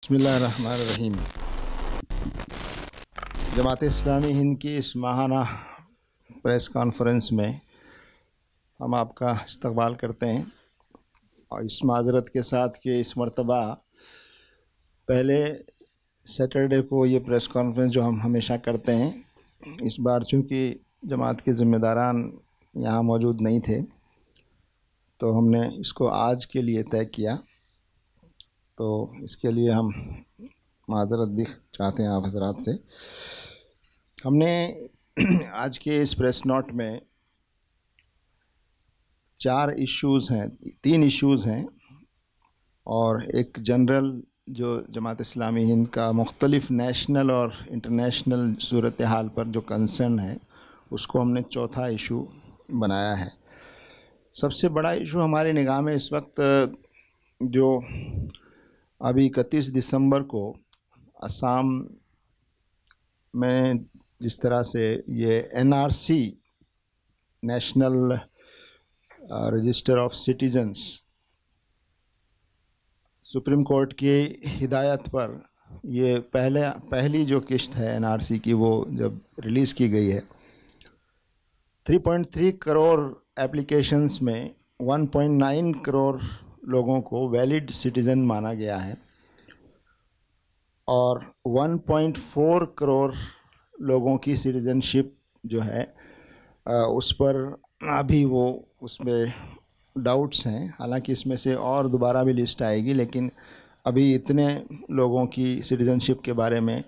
بسم اللہ الرحمن الرحیم۔ جماعت اسلامی ہند کی اس ماہانہ پریس کانفرنس میں ہم آپ کا استقبال کرتے ہیں، اور اس معذرت کے ساتھ کہ اس مرتبہ پہلے سیٹرڈے کو یہ پریس کانفرنس جو ہم ہمیشہ کرتے ہیں، اس بار چونکہ جماعت کے ذمہ داران یہاں موجود نہیں تھے تو ہم نے اس کو آج کے لیے طے کیا، تو اس کے لیے ہم معذرت بھی چاہتے ہیں آپ حضرات سے۔ ہم نے آج کے اس پریس نوٹ میں 3 ایشوز ہیں اور ایک جنرل جو جماعت اسلامی ہند کا مختلف نیشنل اور انٹرنیشنل صورتحال پر جو کنسرن ہے، اس کو ہم نے چوتھا ایشو بنایا ہے۔ سب سے بڑا ایشو ہماری نگاہ میں اس وقت جو ابھی 31 دسمبر کو آسام میں جس طرح سے یہ NRC national register of citizens supreme court کی ہدایت پر یہ پہلی جو قسط ہے NRC کی، وہ جب ریلیز کی گئی ہے، 3.3 کروڑ ایپلیکیشنز میں 1.9 کروڑ لوگوں کو ویلڈ سٹیزن مانا گیا ہے، اور 1.4 کروڑ لوگوں کی سٹیزن شپ جو ہے اس پر ابھی وہ اس میں ڈاؤٹس ہیں۔ حالانکہ اس میں سے اور دوبارہ بھی لسٹ آئے گی، لیکن ابھی اتنے لوگوں کی سٹیزن شپ کے بارے میں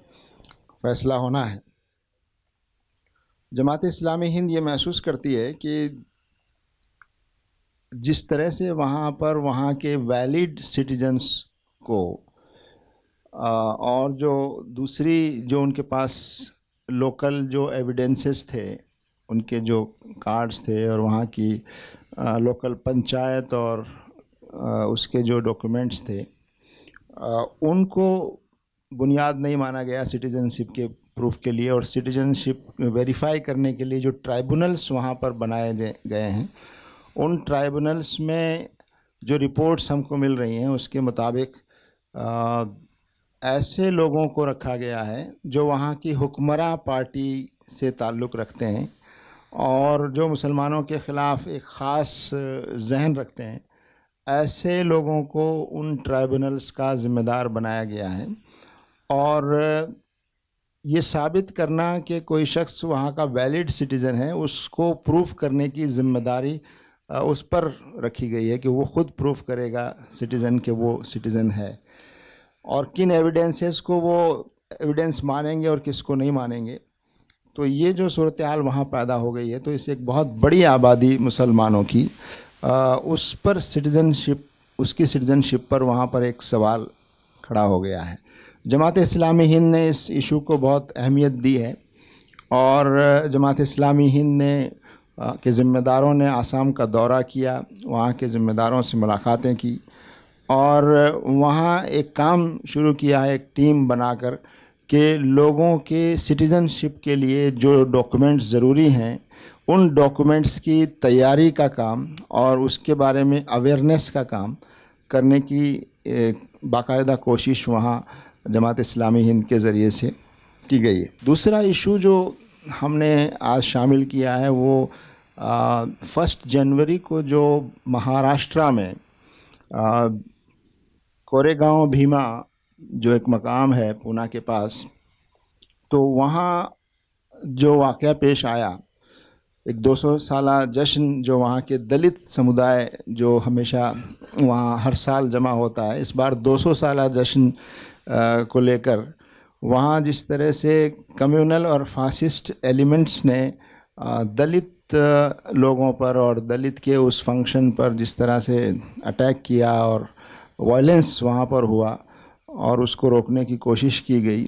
فیصلہ ہونا ہے۔ جماعت اسلامی ہند یہ محسوس کرتی ہے کہ جس طرح سے وہاں کے ویلڈ سٹیزنز کو اور جو دوسری جو ان کے پاس لوکل جو ایویڈنسز تھے، ان کے جو کارڈز تھے اور وہاں کی لوکل پنچایت اور اس کے جو ڈاکومنٹس تھے، ان کو بنیاد نہیں مانا گیا سٹیزن شپ کے پروف کے لیے، اور سٹیزن شپ ویریفائی کرنے کے لیے جو ٹرائبونلز وہاں پر بنائے گئے ہیں، ان ٹرائبونلز میں جو رپورٹس ہم کو مل رہی ہیں اس کے مطابق ایسے لوگوں کو رکھا گیا ہے جو وہاں کی حکمراں پارٹی سے تعلق رکھتے ہیں اور جو مسلمانوں کے خلاف ایک خاص ذہن رکھتے ہیں، ایسے لوگوں کو ان ٹرائبونلز کا ذمہ دار بنایا گیا ہے، اور یہ ثابت کرنا کہ کوئی شخص وہاں کا ویلڈ سٹیزن ہے، اس کو پروف کرنے کی ذمہ داری اس پر رکھی گئی ہے کہ وہ خود پروف کرے گا سٹیزن کہ وہ سٹیزن ہے، اور کن ایویڈنسز کو وہ ایویڈنس مانیں گے اور کس کو نہیں مانیں گے۔ تو یہ جو صورتحال وہاں پیدا ہو گئی ہے، تو اس ایک بہت بڑی آبادی مسلمانوں کی اس پر اس کی سٹیزن شپ پر وہاں پر ایک سوال کھڑا ہو گیا ہے۔ جماعت اسلامی ہند نے اس ایشو کو بہت اہمیت دی ہے، اور جماعت اسلامی ہند نے کے ذمہ داروں نے آسام کا دورہ کیا، وہاں کے ذمہ داروں سے ملاقاتیں کی، اور وہاں ایک کام شروع کیا ہے ایک ٹیم بنا کر کہ لوگوں کے سٹیزن شپ کے لیے جو ڈاکومنٹس ضروری ہیں، ان ڈاکومنٹس کی تیاری کا کام اور اس کے بارے میں اویئرنیس کا کام کرنے کی باقاعدہ کوشش وہاں جماعت اسلامی ہند کے ذریعے سے کی گئی ہے۔ دوسرا ایشو جو ہم نے آج شامل کیا ہے وہ 1 جنوری کو جو مہاراشٹرا میں کوریگاؤں بھیما جو ایک مقام ہے پونا کے پاس، تو وہاں جو واقعہ پیش آیا، ایک 200 سالہ جشن جو وہاں کے دلت سمودائے جو ہمیشہ وہاں ہر سال جمع ہوتا ہے، اس بار 200 سالہ جشن کو لے کر وہاں جس طرح سے کمیونل اور فاسسٹ ایلیمنٹس نے دلت لوگوں پر اور دلت کے اس فنکشن پر جس طرح سے اٹیک کیا اور وائلنس وہاں پر ہوا، اور اس کو روکنے کی کوشش کی گئی،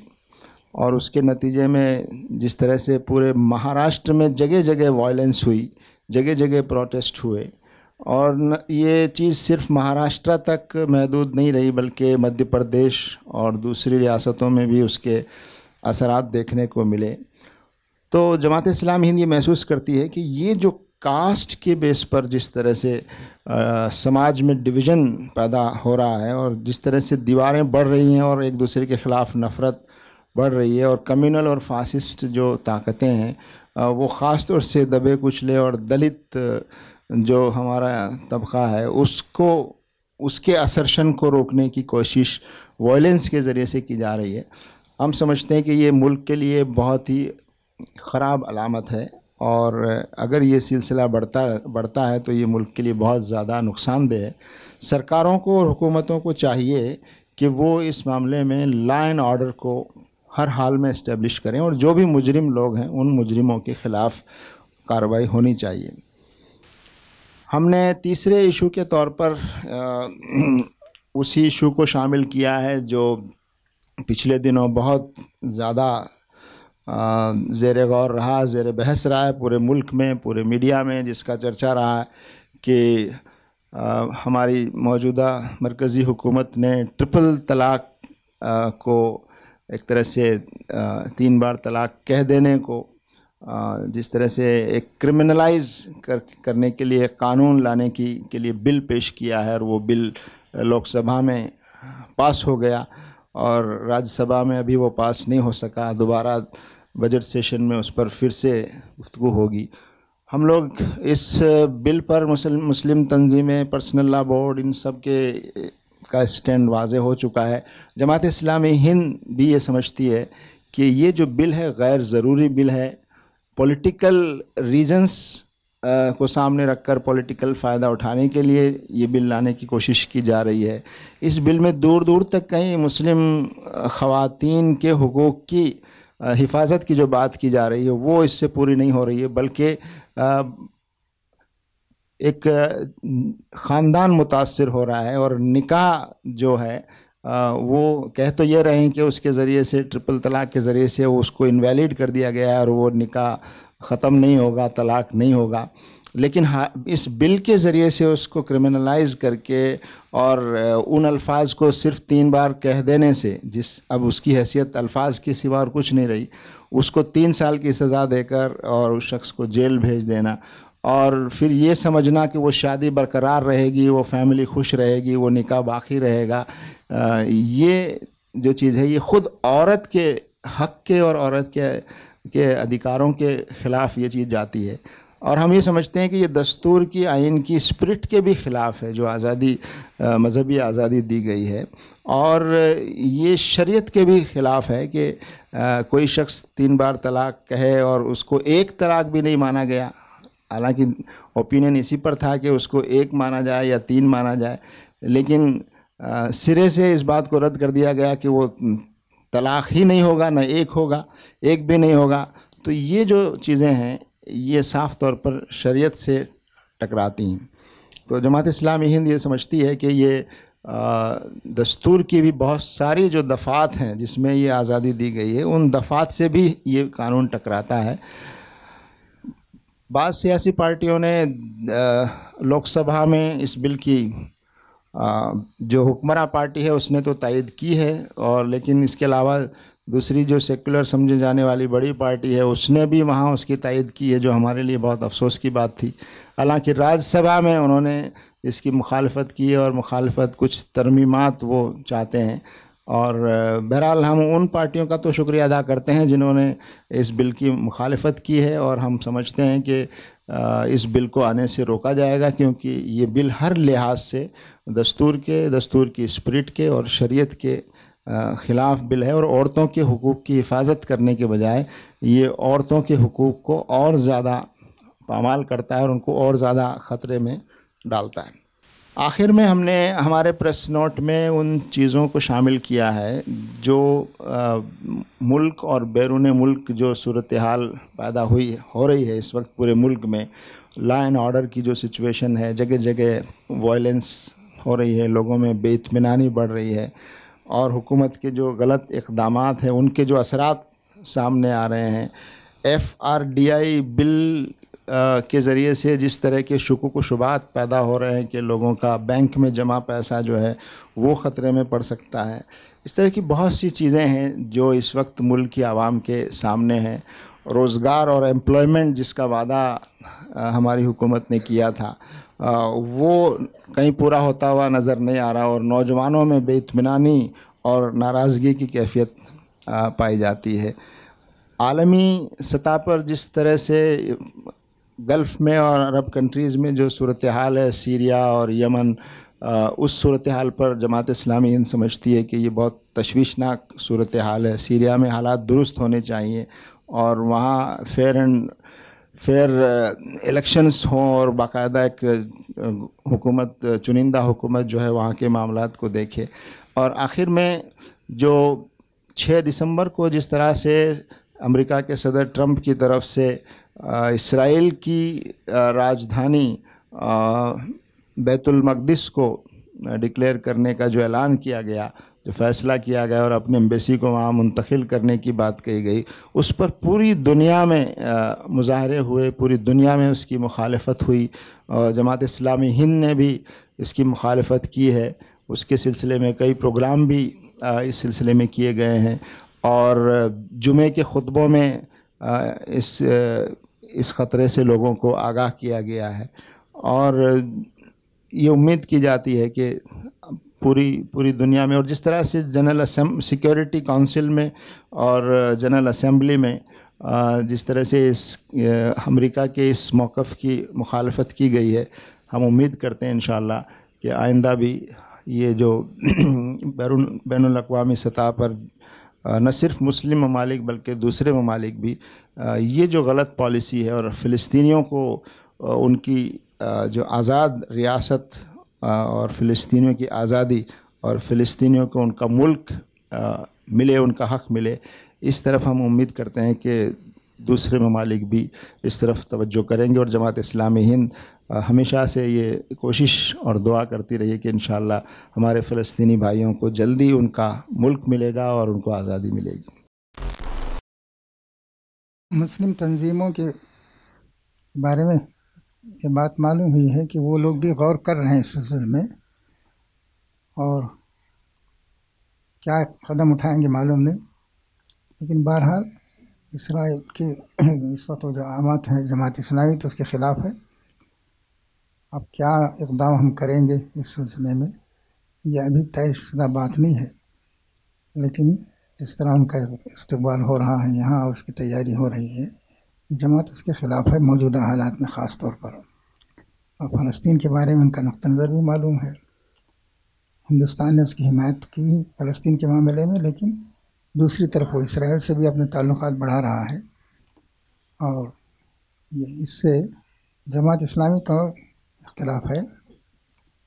اور اس کے نتیجے میں جس طرح سے پورے مہاراشٹر میں جگہ جگہ وائلنس ہوئی، جگہ جگہ پروٹیسٹ ہوئے، اور یہ چیز صرف مہاراشٹر تک محدود نہیں رہی بلکہ مدھیہ پردیش اور دوسری ریاستوں میں بھی اس کے اثرات دیکھنے کو ملے۔ تو جماعت اسلامی ہند یہ محسوس کرتی ہے کہ یہ جو کاسٹ کے بیس پر جس طرح سے سماج میں ڈویژن پیدا ہو رہا ہے اور جس طرح سے دیواریں بڑھ رہی ہیں اور ایک دوسرے کے خلاف نفرت بڑھ رہی ہے اور کمیونل اور فاسسٹ جو طاقتیں ہیں وہ خاص طور سے دبے کچلے اور دلت جو ہمارا طبقہ ہے اس کے اثرشن کو روکنے کی کوشش وائلنس کے ذریعے سے کی جا رہی ہے. ہم سمجھتے ہیں کہ یہ ملک کے لیے بہت ہی خراب علامت ہے اور اگر یہ سلسلہ بڑھتا ہے تو یہ ملک کے لیے بہت زیادہ نقصان دہ ہے. سرکاروں کو اور حکومتوں کو چاہیے کہ وہ اس معاملے میں لا اینڈ آرڈر کو ہر حال میں اسٹیبلش کریں اور جو بھی مجرم لوگ ہیں ان مجرموں کے خلاف کارروائی ہونی چاہیے. ہم نے تیسرے ایشو کے طور پر اسی ایشو کو شامل کیا ہے جو پچھلے دنوں بہت زیادہ زیر غور رہا، زیر بحث رہا ہے پورے ملک میں، پورے میڈیا میں، جس کا چرچا رہا ہے کہ ہماری موجودہ مرکزی حکومت نے ٹرپل طلاق کو ایک طرح سے 3 بار طلاق کہہ دینے کو جس طرح سے ایک کرمنلائز کرنے کے لیے قانون لانے کے لیے بل پیش کیا ہے اور وہ بل لوک سبھا میں پاس ہو گیا اور راجیہ سبھا میں ابھی وہ پاس نہیں ہو سکا. دوبارہ بجٹ سیشن میں اس پر پھر سے گفتگو ہوگی. ہم لوگ اس بل پر مسلم تنظیمیں، پرسنل لا بورڈ، ان سب کا اسٹینڈ واضح ہو چکا ہے. جماعت اسلامی ہند بھی یہ سمجھتی ہے کہ یہ جو بل ہے غیر ضروری بل ہے. پولیٹیکل ریزنز کو سامنے رکھ کر پولیٹیکل فائدہ اٹھانے کے لیے یہ بل لانے کی کوشش کی جا رہی ہے. اس بل میں دور دور تک کہیں مسلم خواتین کے حقوق کی حفاظت کی جو بات کی جا رہی ہے وہ اس سے پوری نہیں ہو رہی ہے، بلکہ ایک خاندان متاثر ہو رہا ہے اور نکاح جو ہے وہ کہہ تو یہ رہے ہیں کہ اس کے ذریعے سے ٹرپل طلاق کے ذریعے سے اس کو انویلڈ کر دیا گیا ہے اور وہ نکاح ختم نہیں ہوگا، طلاق نہیں ہوگا، لیکن اس بل کے ذریعے سے اس کو کرمنلائز کر کے اور ان الفاظ کو صرف 3 بار کہہ دینے سے اب اس کی حیثیت الفاظ کے سوا اور کچھ نہیں رہی، اس کو 3 سال کی سزا دے کر اور اس شخص کو جیل بھیج دینا اور پھر یہ سمجھنا کہ وہ شادی برقرار رہے گی، وہ فیملی خوش رہے گی، وہ نکاح باقی رہے گا. یہ جو چیز ہے یہ خود عورت کے حق کے اور عورت کے ادھیکاروں کے خلاف یہ چیز جاتی ہے اور ہم یہ سمجھتے ہیں کہ یہ دستور کی، آئین کی اسپرٹ کے بھی خلاف ہے جو آزادی، مذہبی آزادی دی گئی ہے اور یہ شریعت کے بھی خلاف ہے کہ کوئی شخص 3 بار طلاق کہے اور اس کو 1 طلاق بھی نہیں مانا گیا. حالانکہ اوپینین اسی پر تھا کہ اس کو 1 مانا جائے یا 3 مانا جائے، لیکن سرے سے اس بات کو رد کر دیا گیا کہ وہ طلاق ہی نہیں ہوگا، نہ 1 ہوگا، 1 بھی نہیں ہوگا. تو یہ جو چیزیں ہیں یہ صاف طور پر شریعت سے ٹکراتی ہیں. تو جماعت اسلامی ہند یہ سمجھتی ہے کہ یہ دستور کی بھی بہت ساری جو دفعات ہیں جس میں یہ آزادی دی گئی ہے ان دفعات سے بھی یہ قانون ٹکراتا ہے. بعض سیاسی پارٹیوں نے لوک سبھا میں اس بل کی جو حکمراں پارٹی ہے اس نے تو تائید کی ہے اور لیکن اس کے علاوہ دوسری جو سیکولر سمجھے جانے والی بڑی پارٹی ہے اس نے بھی وہاں اس کی تائید کی ہے، جو ہمارے لیے بہت افسوس کی بات تھی. حالانکہ راجیہ سبھا میں انہوں نے اس کی مخالفت کی اور مخالفت کچھ ترمیمات وہ چاہتے ہیں اور بہرحال ہم ان پارٹیوں کا تو شکریہ ادا کرتے ہیں جنہوں نے اس بل کی مخالفت کی ہے اور ہم سمجھتے ہیں کہ اس بل کو آنے سے روکا جائے گا کیونکہ یہ بل ہر لحاظ سے دستور کی اسپرٹ کے اور شریعت کے خلاف بل ہے اور عورتوں کے حقوق کی حفاظت کرنے کے بجائے یہ عورتوں کے حقوق کو اور زیادہ پامال کرتا ہے اور ان کو اور زیادہ خطرے میں ڈالتا ہے. آخر میں ہم نے ہمارے پریس نوٹ میں ان چیزوں کو شامل کیا ہے جو ملک اور بیرون ملک جو صورتحال پیدا ہو رہی ہے اس وقت پورے ملک میں، لا اینڈ آرڈر کی جو سچویشن ہے، جگہ جگہ وائلنس ہو رہی ہے، لوگوں میں بے اطمینانی بڑھ رہی ہے اور حکومت کے جو غلط اقدامات ہیں ان کے جو اثرات سامنے آ رہے ہیں. FRDI بل کے ذریعے سے جس طرح کے شکوک و شبہات پیدا ہو رہے ہیں کہ لوگوں کا بینک میں جمع پیسہ جو ہے وہ خطرے میں پڑ سکتا ہے. اس طرح کی بہت سی چیزیں ہیں جو اس وقت ملک کی عوام کے سامنے ہیں. روزگار اور ایمپلائمنٹ جس کا وعدہ ہماری حکومت نے کیا تھا وہ کہیں پورا ہوتا ہوا نظر نہیں آ رہا، اور نوجوانوں میں بے اطمینانی اور ناراضگی کی کیفیت پائی جاتی ہے۔ عالمی سطح پر جس طرح سے گلف میں اور عرب کنٹریز میں جو صورتحال ہے، سیریا اور یمن، اس صورتحال پر جماعت اسلامی ہند سمجھتی ہے کہ یہ بہت تشویشناک صورتحال ہے۔ سیریا میں حالات درست ہونے چاہیے اور وہاں فیئر الیکشنز ہوں اور باقاعدہ ایک حکومت، چنندہ حکومت جو ہے وہاں کے معاملات کو دیکھے۔ اور آخر میں جو 6 دسمبر کو جس طرح سے امریکہ کے صدر ٹرمپ کی طرف سے اسرائیل کی راجدھانی بیت المقدس کو ڈکلیئر کرنے کا جو اعلان کیا گیا، جو فیصلہ کیا گیا اور اپنے ایمبیسی کو وہاں منتقل کرنے کی بات کہی گئی، اس پر پوری دنیا میں مظاہرے ہوئے، پوری دنیا میں اس کی مخالفت ہوئی، اور جماعت اسلامی ہند نے بھی اس کی مخالفت کی ہے۔ اس کے سلسلے میں کئی پروگرام بھی اس سلسلے میں کیے گئے ہیں، اور جمعے کے خطبوں میں اس خطرے سے لوگوں کو آگاہ کیا گیا ہے، اور یہ امید کی جاتی ہے کہ پوری دنیا میں، اور جس طرح سے جنرل سیکیورٹی کونسل میں اور جنرل اسمبلی میں جس طرح سے امریکہ کے اس موقف کی مخالفت کی گئی ہے، ہم امید کرتے ہیں انشاءاللہ کہ آئندہ بھی یہ جو بین الاقوامی سطح پر نہ صرف مسلم ممالک بلکہ دوسرے ممالک بھی یہ جو غلط پالیسی ہے، اور فلسطینیوں کو ان کی جو آزاد ریاست اور فلسطینیوں کی آزادی اور فلسطینیوں کو ان کا ملک ملے، ان کا حق ملے، اس طرف ہم امید کرتے ہیں کہ دوسرے ممالک بھی اس طرف توجہ کریں گے۔ اور جماعت اسلامی ہند ہمیشہ سے یہ کوشش اور دعا کرتی رہی ہے کہ انشاءاللہ ہمارے فلسطینی بھائیوں کو جلدی ان کا ملک ملے گا اور ان کو آزادی ملے گی۔ مسلم تنظیموں کے بارے میں یہ بات معلوم ہوئی ہے کہ وہ لوگ بھی غور کر رہے ہیں اس سلسلے میں، اور کیا قدم اٹھائیں گے معلوم نہیں، لیکن بہرحال اسرائیل کے اس وقت جو عامات ہیں جماعت اسلامی تو اس کے خلاف ہے۔ اب کیا اقدام ہم کریں گے اس سلسلے میں، یہ ابھی طے شدہ بات نہیں ہے، لیکن جس طرح ان کا استقبال ہو رہا ہے یہاں اور اس کی تیاری ہو رہی ہے، جماعت اس کے خلاف ہے موجودہ حالات میں خاص طور پر۔ اور فلسطین کے بارے میں ان کا نقطہ نظر بھی معلوم ہے، ہندوستان نے اس کی حمایت کی فلسطین کے معاملے میں، لیکن دوسری طرف وہ اسرائیل سے بھی اپنے تعلقات بڑھا رہا ہے، اور یہ اس سے جماعت اسلامی کا اختلاف ہے۔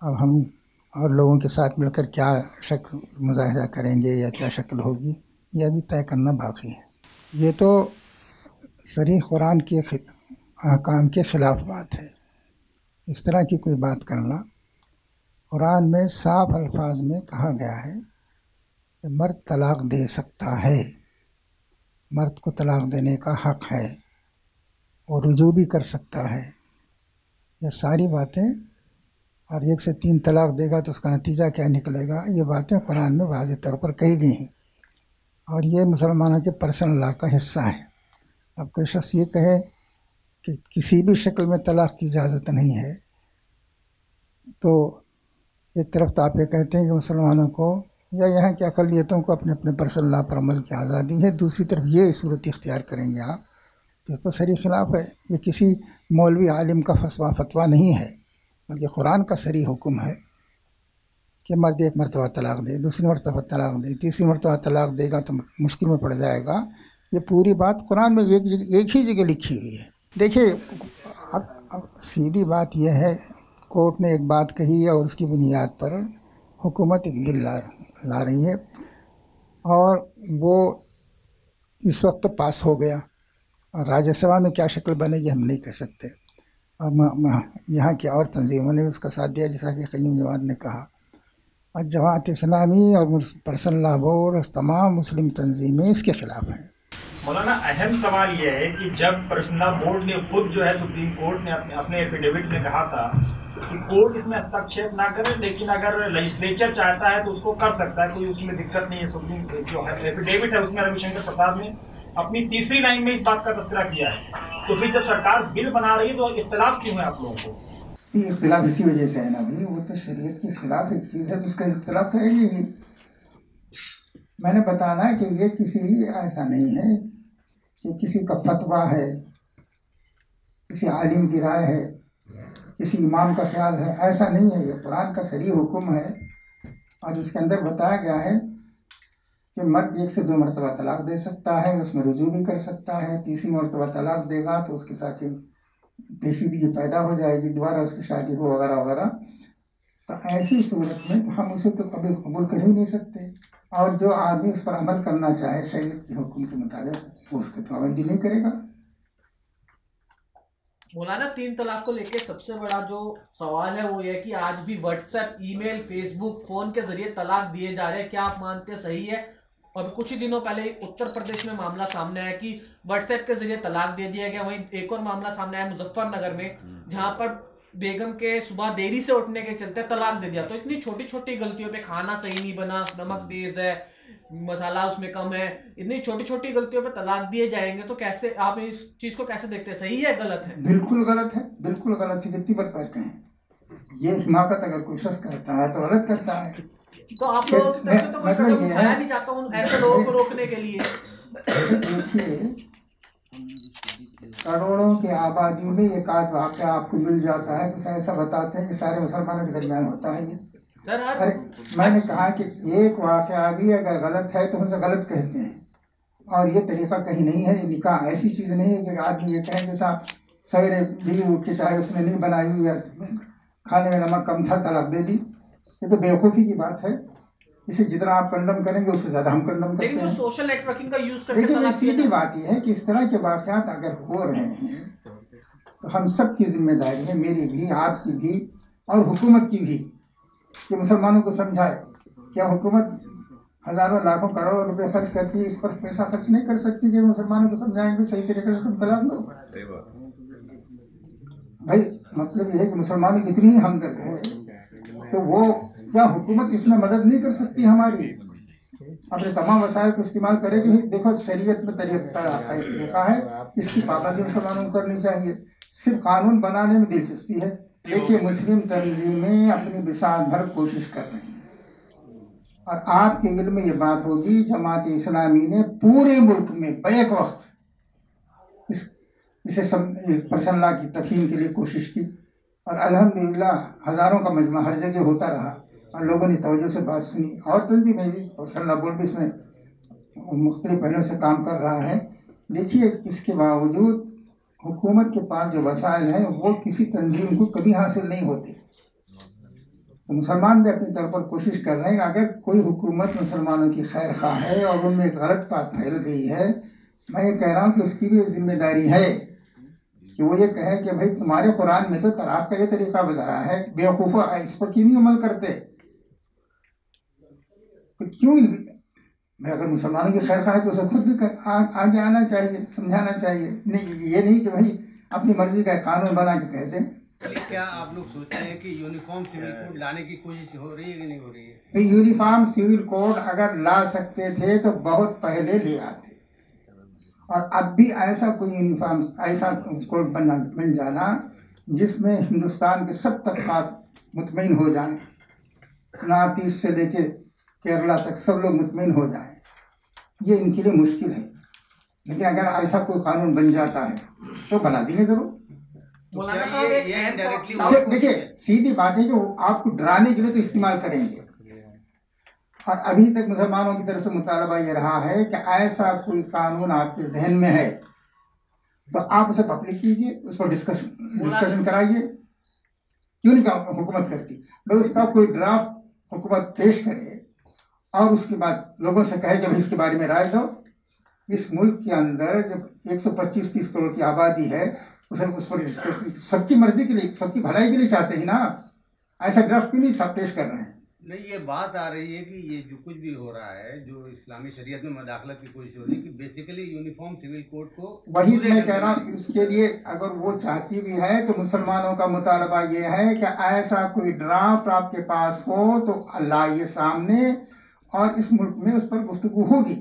اب ہم اور لوگوں کے ساتھ مل کر کیا شکل مظاہرہ کریں گے یا کیا شکل ہوگی، یہ ابھی طے کرنا باقی ہے۔ یہ تو صریح قرآن کے احکام کے خلاف بات ہے، اس طرح کی کوئی بات کرنا۔ قرآن میں صاف الفاظ میں کہا گیا ہے کہ مرد طلاق دے سکتا ہے، مرد کو طلاق دینے کا حق ہے، وہ رجوع بھی کر سکتا ہے۔ یہ ساری باتیں، اور 1 سے 3 طلاق دے گا تو اس کا نتیجہ کیا نکلے گا، یہ باتیں قرآن میں واضح طور پر کہی گئی ہیں، اور یہ مسلمانوں کے پرسنل لا کا حصہ ہے۔ اب کوئی شخص یہ کہے کہ کسی بھی شکل میں طلاق کی اجازت نہیں ہے، تو ایک طرف تو آپ یہ کہتے ہیں کہ مسلمانوں کو یا یہاں کی اقلیتوں کو اپنے اپنے پرسنل لا پر عمل کی آزادی ہے، دوسری طرف یہ صورت اختیار کریں گے آپ، تو اس تو صریح خلاف ہے۔ یہ کسی مولوی عالم کا فتویٰ نہیں ہے، بلکہ قرآن کا صریح حکم ہے کہ مرد 1 مرتبہ طلاق دے، دوسری مرتبہ طلاق دے، تیسری مرتبہ طلاق دے گا تو مشکل میں پڑ جائے گا۔ یہ پوری بات قرآن میں ایک ہی جگہ لکھی ہوئی ہے۔ دیکھیے، سیدھی بات یہ ہے، کورٹ نے ایک بات کہی ہے اور اس کی بنیاد پر حکومت ایک بل لا رہی ہے، اور وہ اس وقت پاس ہو گیا، اور راجیہ سبھا میں کیا شکل بنے گی ہم نہیں کہہ سکتے، اور یہاں کی اور تنظیموں نے اس کا ساتھ دیا، جیسا کہ قیوم جماعت نے کہا، اور جماعت اسلامی اور پرسنل لا بورڈ اور تمام مسلم تنظیمیں اس کے خلاف ہیں۔ مولانا، اہم سوال یہ ہے کہ جب پرسنل لا بورڈ نے خود جو ہے سپریم کورٹ نے اپنے ایفیڈیوٹ میں کہا تھا کہ کورٹ اس میں ہستکشیپ نہ کرے، لیکن اگر لیجسلیچر چاہتا ہے تو اس کو کر سکتا ہے، کوئی اس میں دقت نہیں ہے، سپریم جو ایفیڈیوٹ ہے اس میں روی شنکر پرساد نے اپنی تیسری لائن میں اس بات کا تذکرہ کیا ہے تو پھر جب سرکار بل بنا رہی ہے تو اختلاف کیوں ہے آپ لوگوں کو؟ یہ اختلاف اسی وجہ سے ہے نا بھائی، وہ تو شریعت کے خلاف ایک چیز ہے، اس کا اختلاف کریں گے ہی۔ میں نے بتانا ہے کہ یہ کسی ایسا نہیں ہے کہ کسی کا فتویٰ ہے، کسی عالم کی رائے ہے، کسی امام کا خیال ہے، ایسا نہیں ہے۔ یہ قرآن کا صریح حکم ہے، اور جس کے اندر بتایا گیا ہے کہ مرد 1 سے 2 مرتبہ طلاق دے سکتا ہے، اس میں رجوع بھی کر سکتا ہے، تیسری مرتبہ طلاق دے گا تو اس کے ساتھ پیچیدگی پیدا ہو جائے گی، دوبارہ اس کی شادی کو وغیرہ وغیرہ۔ تو ایسی صورت میں تو ہم اسے تو کبھی قبول کر ہی نہیں سکتے، اور جو آدمی اس پر عمل کرنا چاہے شریعت کے حکم کے مطابق وہ اس کی پابندی نہیں کرے گا۔ مولانا 3 طلاق کو لے کے سب سے بڑا جو سوال ہے وہ یہ کہ آج بھی واٹس ایپ، ای میل، فیس بک، فون کے ذریعے طلاق دیے جا رہے ہیں، کیا آپ مانتے ہیں صحیح ہے؟ اور کچھ ہی دنوں پہلے اتر پردیش میں معاملہ سامنے آیا کہ واٹس ایپ کے ذریعے طلاق دے دیا گیا۔ وہیں ایک اور معاملہ سامنے آیا مظفر نگر میں، جہاں پر بیگم کے صبح دیری سے اٹھنے کے چلتے طلاق دے دیا۔ تو اتنی چھوٹی چھوٹی غلطیوں پہ، کھانا صحیح نہیں بنا، نمک تیز ہے، مسالہ اس میں کم ہے، اتنی چھوٹی چھوٹی غلطیوں پہ طلاق دیے جائیں گے تو کیسے آپ اس چیز کو کیسے دیکھتے ہیں؟ صحیح ہے غلط ہے؟ بالکل غلط ہے، بالکل غلط ہے، کتنی بار کہیں یہ حماقت اگر کوئی شخص کرتا ہے تو غلط کرتا ہے۔ تو آپ لوگوں کی طرف سے تو کوئی قدم اٹھایا نہیں جاتا ہوں ایسے لوگوں کو روکنے کے لیے؟ دیکھیے، کروڑوں کی آبادی میں ایک آدھ واقعہ آپ کو مل جاتا ہے تو ایسا بتاتے ہیں کہ سارے مسلمانوں کے درمیان ہوتا ہے یہ۔ ارے میں نے کہا کہ ایک واقعہ بھی اگر غلط ہے تو ہم سے غلط کہتے ہیں، اور یہ طریقہ کہیں نہیں ہے۔ یہ نکاح ایسی چیز نہیں ہے کہ آدمی یہ کہے کہ صاحب سویرے بیوی اٹھ کے چاہے اس نے نہیں بنائی یا کھانے میں نمک کم تھا طلاق دے دی۔ یہ تو بیوقوفی کی بات ہے۔ اسے جتنا آپ کنڈم کریں گے اس سے زیادہ ہم کنڈم کرتے ہیں۔ لیکن جو سوشل نیٹ ورکنگ کا یوز کرتے ہیں، لیکن سیدھی بات یہ ہے کہ اس طرح کے واقعات اگر ہو رہے ہیں تو ہم سب کی ذمہ داری ہے، میری بھی، آپ کی بھی، اور حکومت کی بھی، کہ مسلمانوں کو سمجھائے۔ کیا حکومت ہزاروں لاکھوں کروڑوں روپے خرچ کرتی ہے، اس پر پیسہ خرچ نہیں کر سکتی کہ مسلمانوں کو سمجھائیں گے صحیح طریقے سے تم طلاق دو؟ بھائی مطلب یہ ہے کہ مسلمانوں کی اتنی ہی ہمدرد ہے تو وہ کیا حکومت اس میں مدد نہیں کر سکتی ہماری؟ اپنے تمام وسائل کو استعمال کرے کہ دیکھو شریعت میں طریقہ ہے، اس کی پابندی مسلمانوں کو کرنی چاہیے۔ صرف قانون بنانے میں دلچسپی ہے۔ دیکھیے مسلم تنظیمیں اپنی بساط بھر کوشش کر رہی ہیں، اور آپ کے علم میں یہ بات ہوگی جماعت اسلامی نے پورے ملک میں بیک وقت اسے پرسن لا کی تفہیم کے لیے کوشش کی، اور الحمدللہ ہزاروں کا مجمع ہر جگہ ہوتا رہا اور لوگوں نے توجہ سے بات سنی، اور تنظیمیں بھی، پرسن لا بورڈ بھی اس میں مختلف پہلوں سے کام کر رہا ہے۔ دیکھیے اس کے باوجود حکومت کے پاس جو وسائل ہیں وہ کسی تنظیم کو کبھی حاصل نہیں ہوتے۔ تو مسلمان بھی اپنی طور پر کوشش کر رہے ہیں کہ اگر کوئی حکومت مسلمانوں کی خیر خواہ ہے اور ان میں ایک غلط بات پھیل گئی ہے، میں یہ کہہ رہا ہوں کہ اس کی بھی ذمہ داری ہے کہ وہ یہ کہے کہ بھائی تمہارے قرآن میں تو طلاق کا یہ طریقہ بتایا ہے، بیوقوفو اس پر کیوں نہیں عمل کرتے؟ تو کیوں میں اگر مسلمانوں کی خیر خواہ ہے تو اسے خود بھی آگے آنا چاہیے، سمجھانا چاہیے، نہیں یہ نہیں کہ بھائی اپنی مرضی کا قانون بنا کے کہہ دیں۔ کیا آپ لوگ سوچتے ہیں کہ یونیفارم سول کوڈ لانے کی کوشش ہو رہی ہے کہ نہیں ہو رہی ہے؟ یونیفارم سول کوڈ اگر لا سکتے تھے تو بہت پہلے لے آتے، اور اب بھی ایسا کوئی یونیفارم ایسا کوڈ بن جانا جس میں ہندوستان کے سب طبقات مطمئن ہو جائیں، نارتھ ایسٹ سے لے کے کیرلا تک سب لوگ مطمئن ہو جائیں، یہ ان کے لیے مشکل ہے۔ لیکن اگر ایسا کوئی قانون بن جاتا ہے تو بنا دیں گے ضرور۔ دیکھیے سیدھی بات ہے کہ وہ آپ کو ڈرانے کے لیے تو استعمال کریں گے، اور ابھی تک مسلمانوں کی طرف سے مطالبہ یہ رہا ہے کہ ایسا کوئی قانون آپ کے ذہن میں ہے تو آپ اسے پبلک کیجیے، اس پر ڈسکشن کرائیے۔ کیوں نہیں حکومت کرتی؟ بھائی اس کا کوئی ڈرافٹ حکومت پیش کرے اور اس کے بعد لوگوں سے کہے کہ اس کے بارے میں رائے دو۔ اس ملک کے اندر جب 125-30 کروڑ کی آبادی ہے، اس پر سب کی مرضی کے لیے، سب کی بھلائی کے لیے چاہتے ہیں نا، ایسا ڈرافٹ کیوں نہیں سب پیش کر رہے ہیں؟ نہیں، یہ بات آ رہی ہے کہ یہ جو کچھ بھی ہو رہا ہے، جو اسلامی شریعت میں مداخلت کی کوشش ہو رہی ہے کہ بیسیکلی یونیفارم سول کوڈ کو، وہی میں کہہ رہا ہوں اس کے لیے اگر وہ چاہتی بھی ہے تو مسلمانوں کا مطالبہ یہ ہے کہ ایسا کوئی ڈرافٹ آپ کے پاس ہو تو لائیے سامنے، اور اس ملک میں اس پر گفتگو ہوگی۔